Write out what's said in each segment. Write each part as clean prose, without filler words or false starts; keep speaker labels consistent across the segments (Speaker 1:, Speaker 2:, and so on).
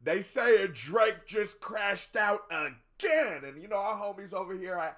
Speaker 1: They saying Drake just crashed out again. And you know, our homies over here at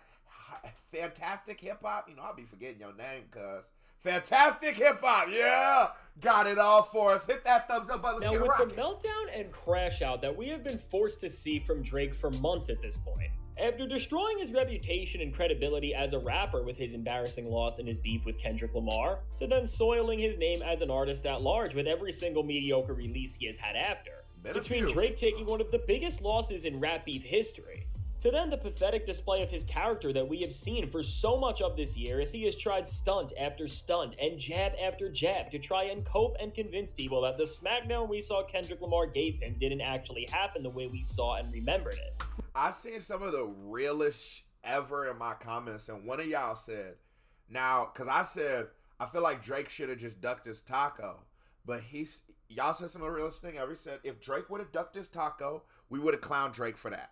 Speaker 1: Fantastic Hip Hop, you know, I'll be forgetting your name, cuz. Fantastic Hip Hop, yeah! Got it all for us. Hit that thumbs up button.
Speaker 2: Now, with the meltdown and crash out that we have been forced to see from Drake for months at this point, after destroying his reputation and credibility as a rapper with his embarrassing loss and his beef with Kendrick Lamar, to then soiling his name as an artist at large with every single mediocre release he has had after, between Drake taking one of the biggest losses in rap beef history, to then the pathetic display of his character that we have seen for so much of this year as he has tried stunt after stunt and jab after jab to try and cope and convince people that the smackdown we saw Kendrick Lamar gave him didn't actually happen the way we saw and remembered it.
Speaker 1: I seen some of the realest ever in my comments, and one of y'all said, now, because I said, I feel like Drake should have just ducked his taco, but y'all said some of the realest thing ever. Said, if Drake would have ducked his taco, we would have clowned Drake for that.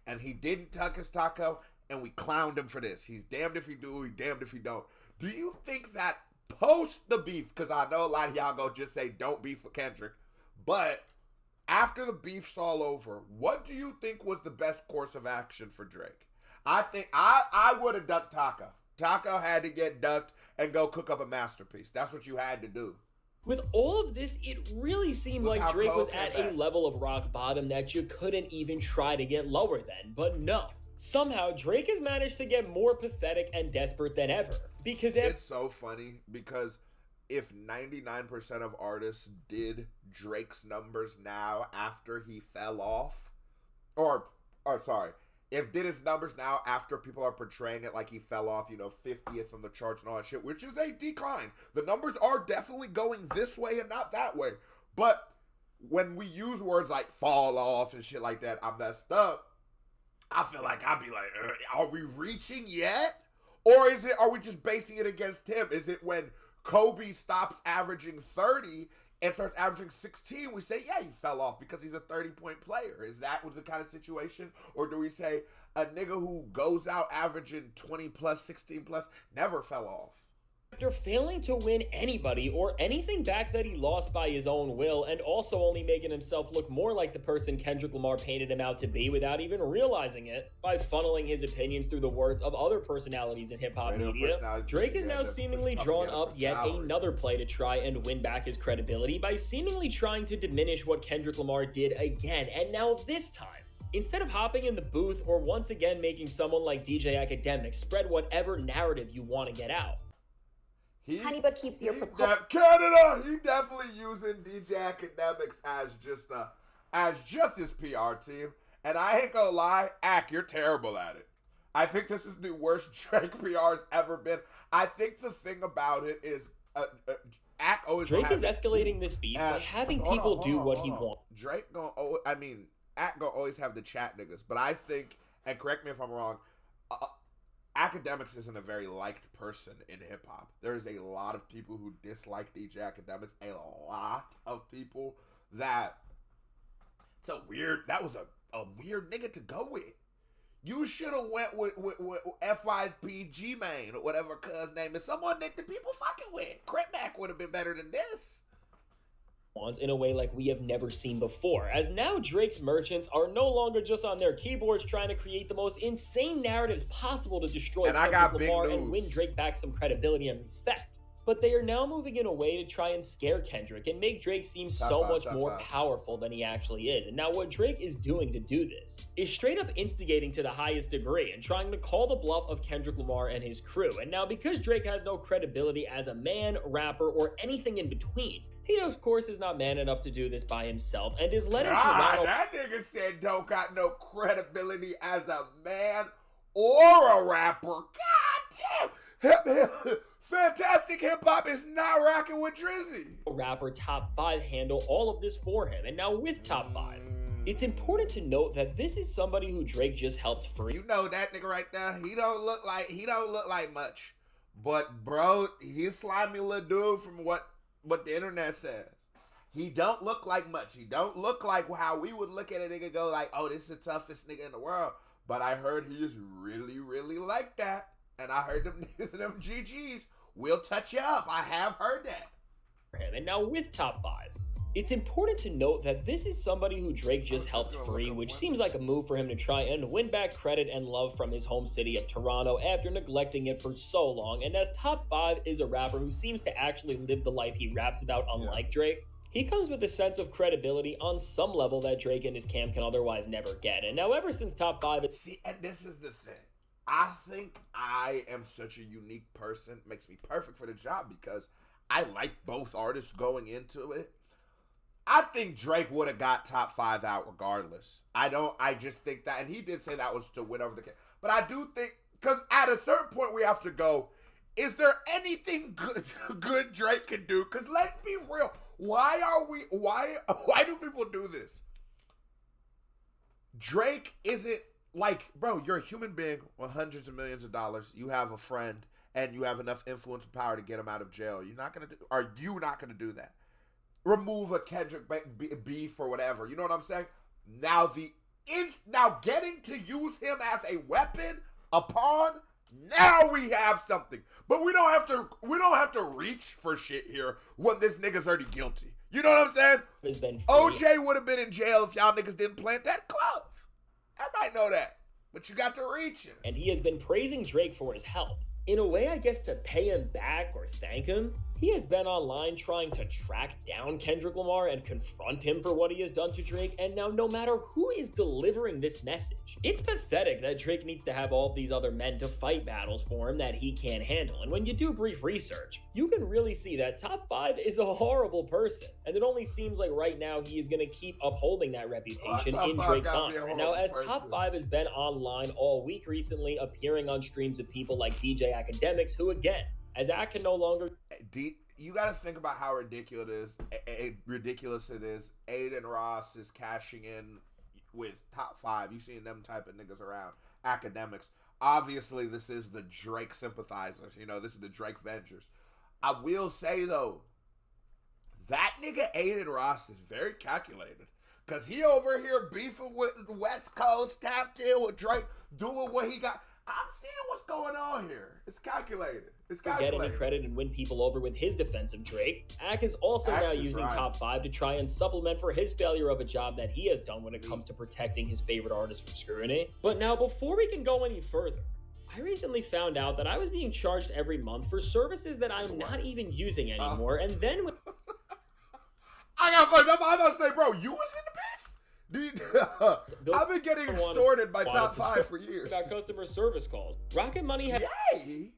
Speaker 1: And he didn't tuck his taco, and we clowned him for this. He's damned if he do, he's damned if he don't. Do you think that post the beef, because I know a lot of y'all go just say don't beef with Kendrick, but after the beef's all over, what do you think was the best course of action for Drake? I think I would have ducked Taco. Taco had to get ducked and go cook up a masterpiece. That's what you had to do.
Speaker 2: With all of this, it really seemed like Drake was at a level of rock bottom that you couldn't even try to get lower than. But no, somehow Drake has managed to get more pathetic and desperate than ever. Because
Speaker 1: it's so funny because if 99% of artists did Drake's numbers now after he fell off, if did his numbers now after people are portraying it like he fell off, you know, 50th on the charts and all that shit, which is a decline. The numbers are definitely going this way and not that way. But when we use words like fall off and shit like that, I'm messed up. I feel like I'd be like, are we reaching yet? Or are we just basing it against him? Is it when Kobe stops averaging 30 and starts averaging 16, we say, yeah, he fell off because he's a 30-point player. Is that the kind of situation? Or do we say a nigga who goes out averaging 20 plus, 16 plus, never fell off?
Speaker 2: After failing to win anybody or anything back that he lost by his own will, and also only making himself look more like the person Kendrick Lamar painted him out to be without even realizing it, by funneling his opinions through the words of other personalities in hip-hop media, Drake is now seemingly drawn up yet another play to try and win back his credibility by seemingly trying to diminish what Kendrick Lamar did again, and now this time, instead of hopping in the booth or once again making someone like DJ Academic spread whatever narrative you want to get out.
Speaker 3: Honeybug keeps your
Speaker 1: Canada. He definitely using DJ Academics as just his PR team. And I ain't gonna lie, Ak, you're terrible at it. I think this is the worst Drake PR's ever been. I think the thing about it is, Ak always.
Speaker 2: Drake is escalating this beef by having people do what he wants.
Speaker 1: Drake Ak gonna always have the chat niggas, but I think, and correct me if I'm wrong, Academics isn't a very liked person in hip-hop. There's a lot of people who dislike DJ Academics. A lot of people that... That was a weird nigga to go with. You should have went with FYPG Main or whatever cuz name is. Someone that the people fucking with. Crit Mac would have been better than this.
Speaker 2: In a way like we have never seen before, as now Drake's merchants are no longer just on their keyboards trying to create the most insane narratives possible to destroy Kendrick Lamar and win Drake back some credibility and respect, but they are now moving in a way to try and scare Kendrick and make Drake seem so much more powerful than he actually is. And now what Drake is doing to do this is straight up instigating to the highest degree and trying to call the bluff of Kendrick Lamar and his crew. And now because Drake has no credibility as a man, rapper, or anything in between, he of course is not man enough to do this by himself and is led into
Speaker 1: that nigga said don't got no credibility as a man or a rapper. God damn. Fantastic Hip Hop is not rocking with Drizzy.
Speaker 2: Rapper top 5 handle all of this for him, and now with top 5. It's important to note that this is somebody who Drake just helped free.
Speaker 1: You know that nigga right there? He don't look like much. But bro, he's slimy little dude from what the internet says. He don't look like much. He don't look like how we would look at a nigga go like, oh, this is the toughest nigga in the world. But I heard he is really, really like that. And I heard them niggas and them GGs will touch you up. I have heard that.
Speaker 2: And now with top 5. It's important to note that this is somebody who Drake just helped free, which seems like a move for him to try and win back credit and love from his home city of Toronto after neglecting it for so long. And as Top 5 is a rapper who seems to actually live the life he raps about, unlike Drake, he comes with a sense of credibility on some level that Drake and his camp can otherwise never get. And now ever since Top 5...
Speaker 1: See, and this is the thing. I think I am such a unique person. It makes me perfect for the job because I like both artists going into it. I think Drake would have got Top 5 out regardless. I just think that, and he did say that was to win over the camp. But I do think, because at a certain point we have to go, is there anything good Drake can do? Because let's be real. Why do people do this? Drake isn't like, bro, you're a human being with hundreds of millions of dollars. You have a friend and you have enough influence and power to get him out of jail. Are you not going to do that? Remove a Kendrick beef or whatever. You know what I'm saying? Now getting to use him as a weapon, a pawn, now we have something. But we don't have to reach for shit here when this nigga's already guilty. You know what I'm saying? OJ would have been in jail if y'all niggas didn't plant that glove. I might know that. But you got to reach him.
Speaker 2: And he has been praising Drake for his help. In a way, I guess, to pay him back or thank him, he has been online trying to track down Kendrick Lamar and confront him for what he has done to Drake, and now no matter who is delivering this message, it's pathetic that Drake needs to have all of these other men to fight battles for him that he can't handle. And when you do brief research, you can really see that Top 5 is a horrible person, and it only seems like right now he is going to keep upholding that reputation in Drake's honor. And now as Top 5 has been online all week recently, appearing on streams of people like DJ Academics, who again, as Ack can no longer...
Speaker 1: You got to think about how ridiculous it is. Aiden Ross is cashing in with Top 5. You seen them type of niggas around. Academics. Obviously, this is the Drake sympathizers. You know, this is the Drake Vengers. I will say, though, that nigga Aiden Ross is very calculated. Because he over here beefing with West Coast, tapped in with Drake, doing what he got... I'm seeing what's going on here. It's calculated.
Speaker 2: Get any credit and win people over with his defense of Drake. Ack is also now using Top 5 to try and supplement for his failure of a job that he has done when it comes to protecting his favorite artists from scrutiny. But now, before we can go any further, I recently found out that I was being charged every month for services that I'm not even using anymore, and then...
Speaker 1: I got fucked up. I'm about to say, bro, you was in the beef? I've been getting extorted by Top 5 for years.
Speaker 2: About customer service calls. Rocket Money had...
Speaker 1: Yay!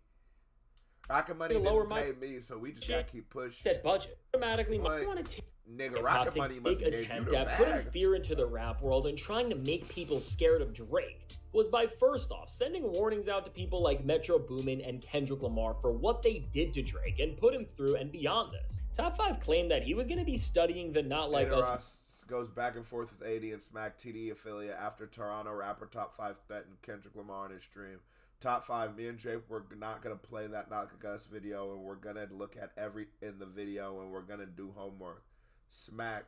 Speaker 1: Rocket Money didn't pay me, so we just gotta keep pushing.
Speaker 2: Said budget. Automatically,
Speaker 1: nigga, Rocket Money must have gave you the bag.
Speaker 2: Putting fear into the rap world and trying to make people scared of Drake was by, first off, sending warnings out to people like Metro Boomin and Kendrick Lamar for what they did to Drake and put him through and beyond this. Top 5 claimed that he was going to be studying the Not Like Us...
Speaker 1: Ross goes back and forth with 80 and Smack TD affiliate after Toronto rapper Top 5 threatened Kendrick Lamar in his stream. Top 5, me and Jake, we're not going to play that Not Like Us video, and we're going to look at every in the video, and we're going to do homework. Smack,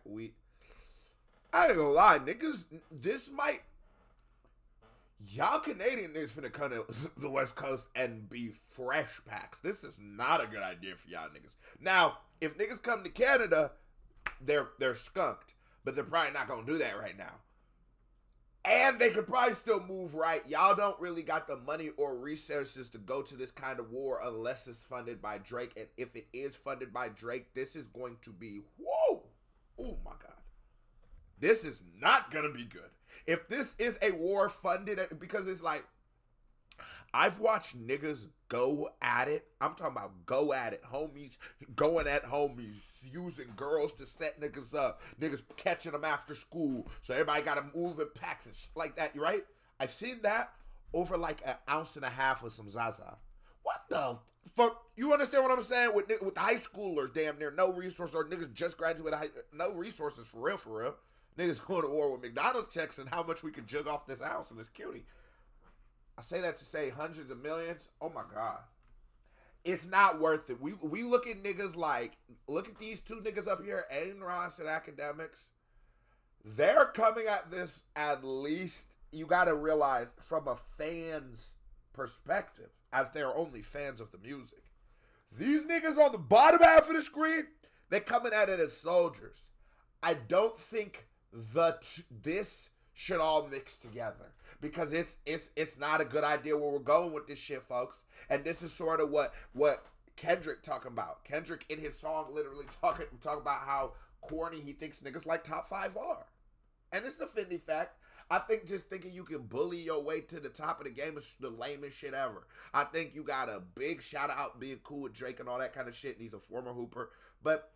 Speaker 1: I ain't gonna lie, niggas, this might... Y'all Canadian niggas finna come to the West Coast and be fresh packs. This is not a good idea for y'all niggas. Now, if niggas come to Canada, they're skunked. But they're probably not going to do that right now. And they could probably still move right. Y'all don't really got the money or resources to go to this kind of war unless it's funded by Drake. And if it is funded by Drake, this is going to be, whoa, oh my God. This is not going to be good. If this is a war funded, because it's like, I've watched niggas go at it. I'm talking about go at it. Homies going at homies, using girls to set niggas up. Niggas catching them after school. So everybody got to move in packs and shit like that, right? I've seen that over like an ounce and a half of some Zaza. What the fuck? You understand what I'm saying? With high schoolers, damn near no resources, or niggas just graduated, no resources for real. Niggas going to war with McDonald's checks and how much we could jug off this ounce and this cutie. I say that to say hundreds of millions. Oh my God. It's not worth it. We look at niggas like, look at these two niggas up here, Aiden Ross and Academics. They're coming at this, at least, you got to realize, from a fan's perspective, as they're only fans of the music. These niggas on the bottom half of the screen, they're coming at it as soldiers. I don't think this should all mix together because it's not a good idea where we're going with this shit, folks. And this is sort of what Kendrick talking about. Kendrick in his song literally talking about how corny he thinks niggas like top 5 are. And it's a Fendi fact. I think just thinking you can bully your way to the top of the game is the lamest shit ever. I think you got a big shout out being cool with Drake and all that kind of shit. And he's a former hooper. But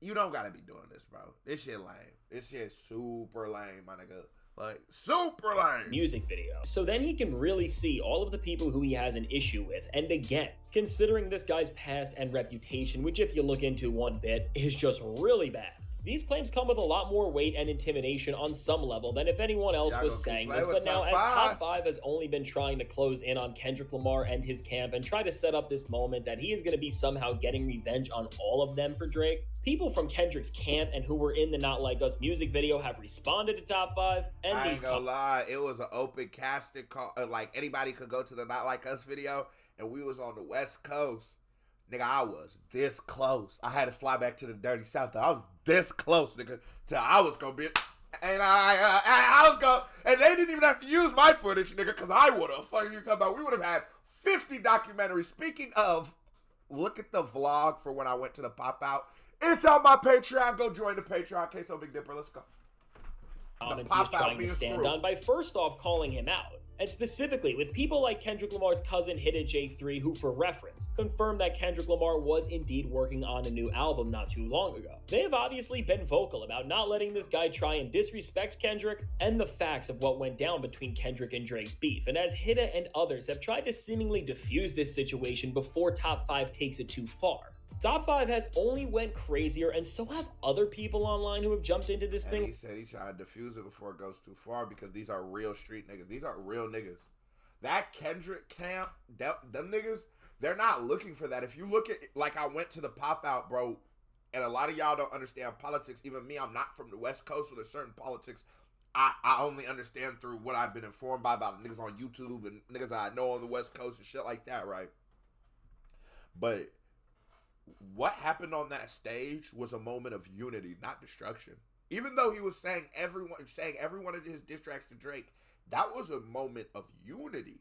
Speaker 1: you don't got to be doing this, bro. This shit lame. This shit super lame, my nigga. Like, super lame.
Speaker 2: Music video. So then he can really see all of the people who he has an issue with. And again, considering this guy's past and reputation, which if you look into one bit, is just really bad. These claims come with a lot more weight and intimidation on some level than if anyone else was saying this, but now as Top 5 has only been trying to close in on Kendrick Lamar and his camp and try to set up this moment that he is going to be somehow getting revenge on all of them for Drake, people from Kendrick's camp and who were in the Not Like Us music video have responded to Top 5, and
Speaker 1: I ain't gonna lie, it was an open casting call, like anybody could go to the Not Like Us video, and we was on the West Coast. Nigga, I was this close. I had to fly back to the dirty South. I was this close, nigga, till I was gonna be, and I was gonna, and they didn't even have to use my footage, nigga, because I would have. Fucking you talking about? We would have had 50 documentaries. Speaking of, look at the vlog for when I went to the pop out. It's on my Patreon. Go join the Patreon. Queso Big Dipper. Let's go.
Speaker 2: Comments he was trying to stand on by first off calling him out. And specifically with people like Kendrick Lamar's cousin Hidda J3, who for reference, confirmed that Kendrick Lamar was indeed working on a new album not too long ago. They have obviously been vocal about not letting this guy try and disrespect Kendrick and the facts of what went down between Kendrick and Drake's beef. And as Hidda and others have tried to seemingly diffuse this situation before Top 5 takes it too far, Top 5 has only went crazier, and so have other people online who have jumped into this thing.
Speaker 1: He said he tried to diffuse it before it goes too far because these are real street niggas. These are real niggas. That Kendrick camp, them niggas, they're not looking for that. If you look at, like, I went to the pop out, bro, and a lot of y'all don't understand politics. Even me, I'm not from the West Coast, so there's certain politics I only understand through what I've been informed by about niggas on YouTube and niggas that I know on the West Coast and shit like that, right? But what happened on that stage was a moment of unity, not destruction. Even though he was saying every one of his diss tracks to Drake, that was a moment of unity.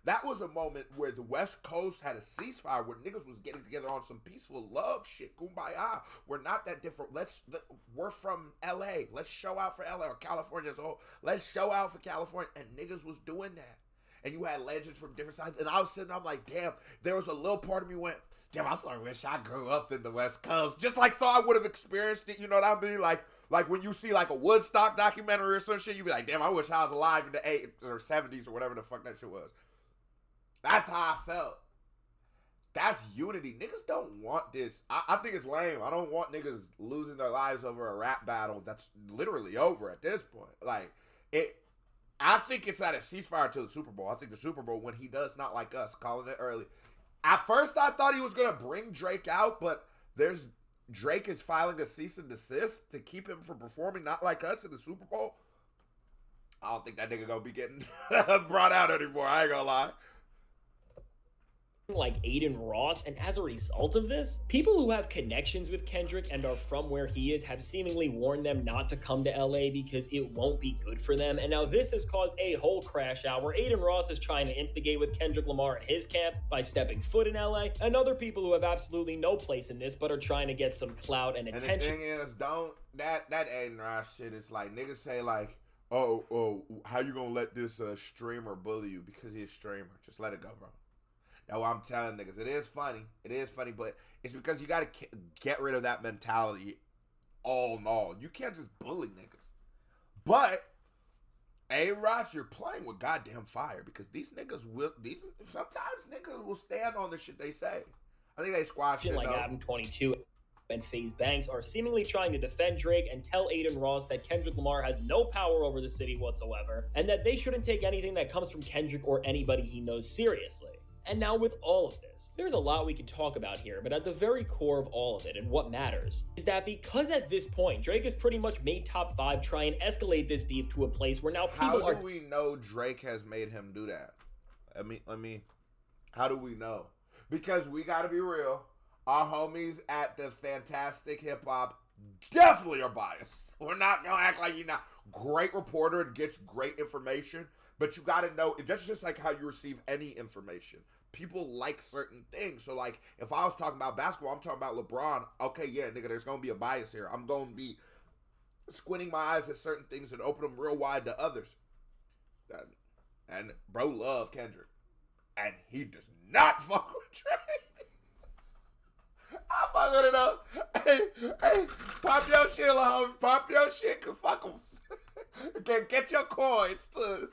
Speaker 1: That was a moment where the West Coast had a ceasefire, where niggas was getting together on some peaceful love shit, kumbaya. We're not that different. We're from LA. Let's show out for LA, or California as a whole. Let's show out for California. And niggas was doing that. And you had legends from different sides. And I was sitting, I'm like, damn, there was a little part of me went, damn, I sort of wish I grew up in the West Coast. Just like thought I would have experienced it, you know what I mean? Like when you see like a Woodstock documentary or some shit, you be like, damn, I wish I was alive in the 80s or 70s or whatever the fuck that shit was. That's how I felt. That's unity. Niggas don't want this. I think it's lame. I don't want niggas losing their lives over a rap battle that's literally over at this point. Like, I think it's at a ceasefire to the Super Bowl. I think the Super Bowl, when he does Not Like Us, calling it early. At first, I thought he was going to bring Drake out, but Drake is filing a cease and desist to keep him from performing Not Like Us in the Super Bowl. I don't think that nigga going to be getting brought out anymore. I ain't going to lie.
Speaker 2: Like Aiden Ross, and as a result of this, people who have connections with Kendrick and are from where he is have seemingly warned them not to come to LA because it won't be good for them. And now this has caused a whole crash out where Aiden Ross is trying to instigate with Kendrick Lamar and his camp by stepping foot in LA, and other people who have absolutely no place in this but are trying to get some clout and attention.
Speaker 1: And the thing is, that Aiden Ross shit is like, niggas say like, oh, how you gonna let this streamer bully you because he's a streamer? Just let it go, bro. That's what I'm telling niggas. It is funny, but it's because you got to get rid of that mentality all in all. You can't just bully niggas. But, hey, Ross, you're playing with goddamn fire because sometimes niggas will stand on the shit they say. I think they squashed it,
Speaker 2: like
Speaker 1: though.
Speaker 2: Adam 22 and FaZe Banks are seemingly trying to defend Drake and tell Aiden Ross that Kendrick Lamar has no power over the city whatsoever, and that they shouldn't take anything that comes from Kendrick or anybody he knows seriously. And now with all of this, there's a lot we can talk about here, but at the very core of all of it and what matters is that because at this point, Drake has pretty much made Top 5 try and escalate this beef to a place where now people
Speaker 1: How do we know Drake has made him do that? I mean, how do we know? Because we gotta be real. Our homies at the Fantastic Hip Hop definitely are biased. We're not gonna act like you're not. Great reporter, gets great information, but you gotta know, that's just like how you receive any information. People like certain things. So like, if I was talking about basketball, I'm talking about LeBron. Okay, yeah, nigga, there's gonna be a bias here. I'm gonna be squinting my eyes at certain things and open them real wide to others. And bro love Kendrick. And he does not fuck with Drake. I fuck with it up. Hey, pop your shit, love. Pop your shit, cause fuck them. Get your coins too.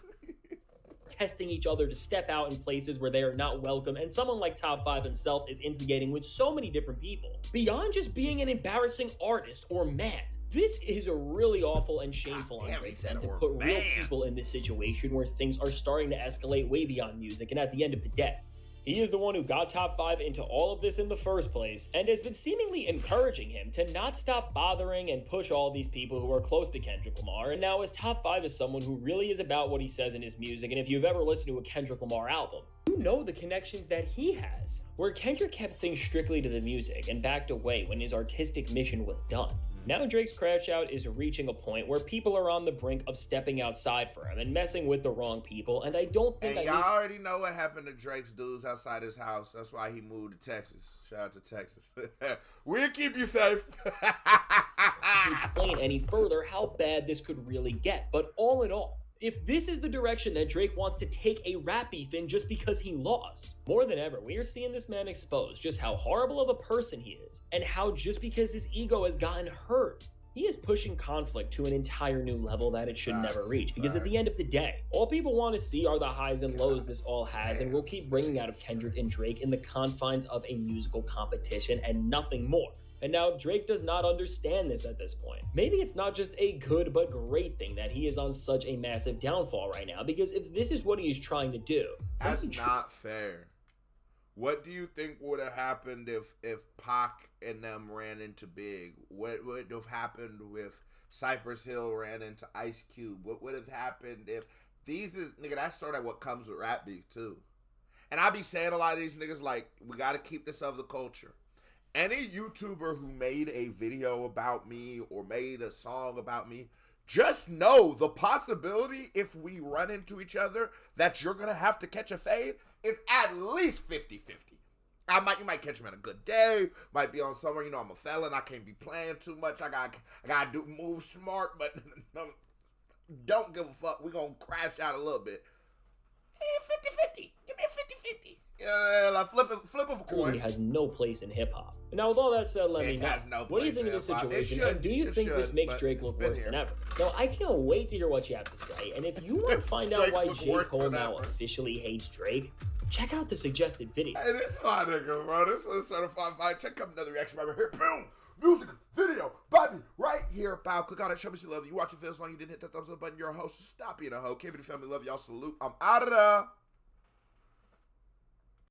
Speaker 2: Testing each other to step out in places where they are not welcome, and someone like Top 5 himself is instigating with so many different people. Beyond just being an embarrassing artist or man, this is a really awful and shameful on Drake's end to put real people in this situation where things are starting to escalate way beyond music, and at the end of the day, he is the one who got Top 5 into all of this in the first place, and has been seemingly encouraging him to not stop bothering and push all these people who are close to Kendrick Lamar. And now his Top 5 is someone who really is about what he says in his music, and if you've ever listened to a Kendrick Lamar album, you know the connections that he has. Where Kendrick kept things strictly to the music and backed away when his artistic mission was done. Now Drake's Crash Out is reaching a point where people are on the brink of stepping outside for him and messing with the wrong people, and I don't think
Speaker 1: y'all already know what happened to Drake's dudes outside his house. That's why he moved to Texas. Shout out to Texas. We'll keep you safe.
Speaker 2: To explain any further how bad this could really get, but all in all, if this is the direction that Drake wants to take a rap beef in just because he lost, more than ever, we are seeing this man expose just how horrible of a person he is, and how just because his ego has gotten hurt, he is pushing conflict to an entire new level that it should never reach. Because at the end of the day, all people want to see are the highs and lows this all has, and we'll keep bringing out of Kendrick and Drake in the confines of a musical competition and nothing more. And now Drake does not understand this at this point. Maybe it's not just a good but great thing that he is on such a massive downfall right now, because if this is what he is trying to do,
Speaker 1: that's not fair. What do you think would have happened if Pac and them ran into Big? What would have happened if Cypress Hill ran into Ice Cube? What would have happened if nigga, that's sort of what comes with rap beef too. And I be saying a lot of these niggas like, we gotta keep this of the culture. Any YouTuber who made a video about me or made a song about me, just know the possibility if we run into each other that you're going to have to catch a fade is at least 50-50. You might catch me on a good day, might be on somewhere, you know, I'm a felon, I can't be playing too much, I got to move smart, but don't give a fuck, we're going to crash out a little bit. Hey, 50-50, give me a 50-50. Yeah, like flip of a coin.
Speaker 2: He has no place in hip-hop. Now, with all that said, let me know. What do you think of this situation? And do you think this makes Drake look worse than ever? Now, I can't wait to hear what you have to say. And if you want to find out why J. Cole now officially hates Drake, check out the suggested video.
Speaker 1: Hey, this is my nigga, bro. This is Certified Vibe. Check out another reaction right here. Boom. Music, video, Bobby, right here, pal. Click on it. Show me some love. You watch it, feel as long as you didn't hit that thumbs up button. You're a host. Stop being a hoe. Keep it, family. Love y'all. Salute. I'm out of there.